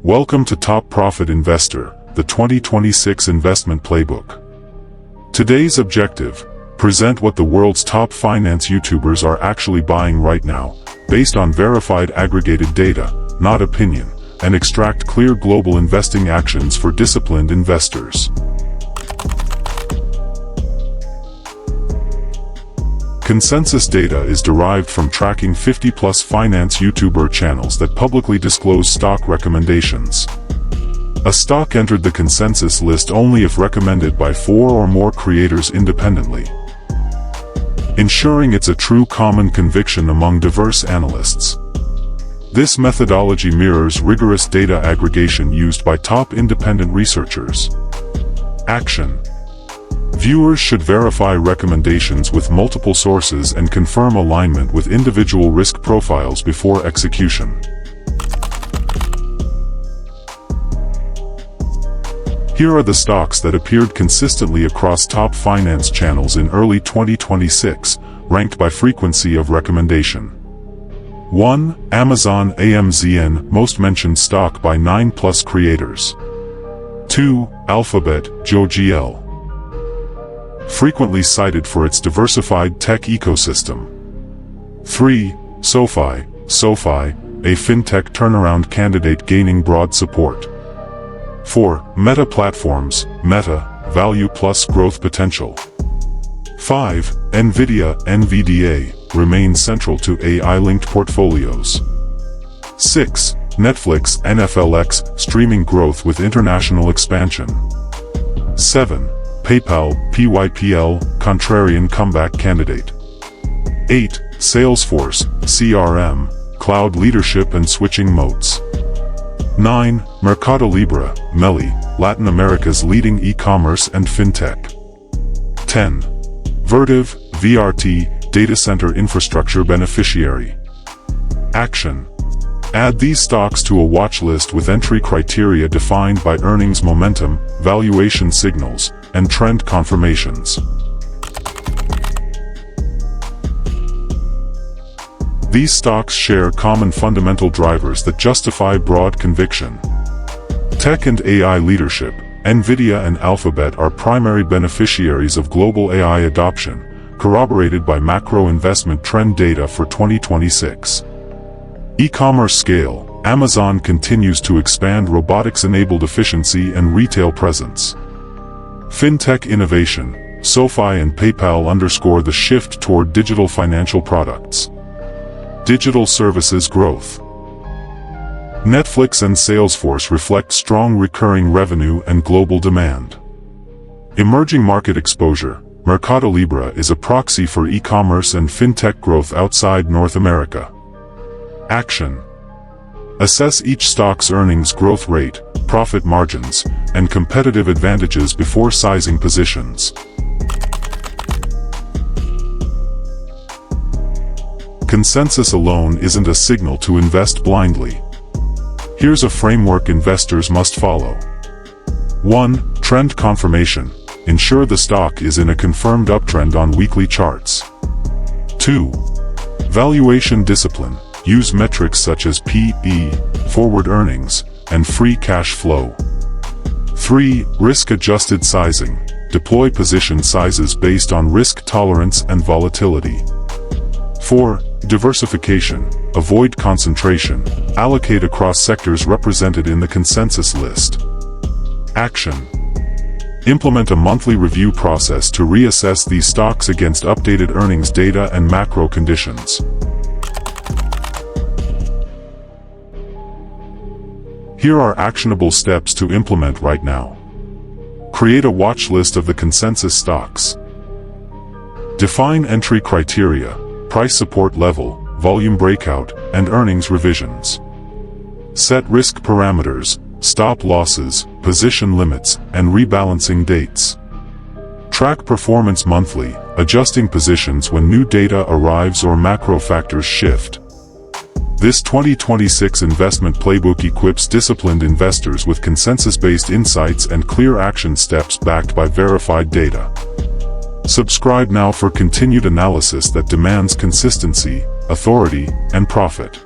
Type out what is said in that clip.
Welcome to Top Profit Investor, the 2026 Investment Playbook. Today's objective: present what the world's top finance YouTubers are actually buying right now, based on verified aggregated data, not opinion, and extract clear global investing actions for disciplined investors. Consensus data is derived from tracking 50+ finance YouTuber channels that publicly disclose stock recommendations. A stock entered the consensus list only if recommended by 4 or more creators independently, ensuring it's a true common conviction among diverse analysts. This methodology mirrors rigorous data aggregation used by top independent researchers. Action: viewers should verify recommendations with multiple sources and confirm alignment with individual risk profiles before execution. Here are the stocks that appeared consistently across top finance channels in early 2026, ranked by frequency of recommendation. 1. Amazon AMZN, most mentioned stock by 9+ creators. 2. Alphabet, GOOGL, frequently cited for its diversified tech ecosystem. 3. SoFi, a fintech turnaround candidate gaining broad support. 4. Meta Platforms, Meta, value plus growth potential. 5. Nvidia, NVDA, remains central to AI-linked portfolios. 6. Netflix, NFLX, streaming growth with international expansion. 7. PayPal, PYPL, contrarian comeback candidate. 8. Salesforce, CRM, cloud leadership and switching moats. 9. MercadoLibre, MELI, Latin America's leading e-commerce and fintech. 10. Vertiv, VRT, data center infrastructure beneficiary. Action: add these stocks to a watch list with entry criteria defined by earnings momentum, valuation signals, and trend confirmations. These stocks share common fundamental drivers that justify broad conviction. Tech and AI leadership. Nvidia and Alphabet are primary beneficiaries of global AI adoption, corroborated by macro investment trend data for 2026. E-commerce scale. Amazon continues to expand robotics-enabled efficiency and retail presence. Fintech innovation. SoFi and PayPal underscore the shift toward digital financial products. Digital services growth. Netflix and Salesforce reflect strong recurring revenue and global demand. Emerging market exposure. MercadoLibre is a proxy for e-commerce and fintech growth outside North America. Action: assess each stock's earnings growth rate, profit margins, and competitive advantages before sizing positions. Consensus alone isn't a signal to invest blindly. Here's a framework investors must follow. 1. Trend confirmation. Ensure the stock is in a confirmed uptrend on weekly charts. 2. Valuation discipline. Use metrics such as P/E, forward earnings, and free cash flow. 3. Risk-adjusted sizing. Deploy position sizes based on risk tolerance and volatility. 4. Diversification. Avoid concentration. Allocate across sectors represented in the consensus list. Action: implement a monthly review process to reassess these stocks against updated earnings data and macro conditions. Here are actionable steps to implement right now. Create a watch list of the consensus stocks. Define entry criteria, price support level, volume breakout, and earnings revisions. Set risk parameters, stop losses, position limits, and rebalancing dates. Track performance monthly, adjusting positions when new data arrives or macro factors shift. This 2026 investment playbook equips disciplined investors with consensus-based insights and clear action steps backed by verified data. Subscribe now for continued analysis that demands consistency, authority, and profit.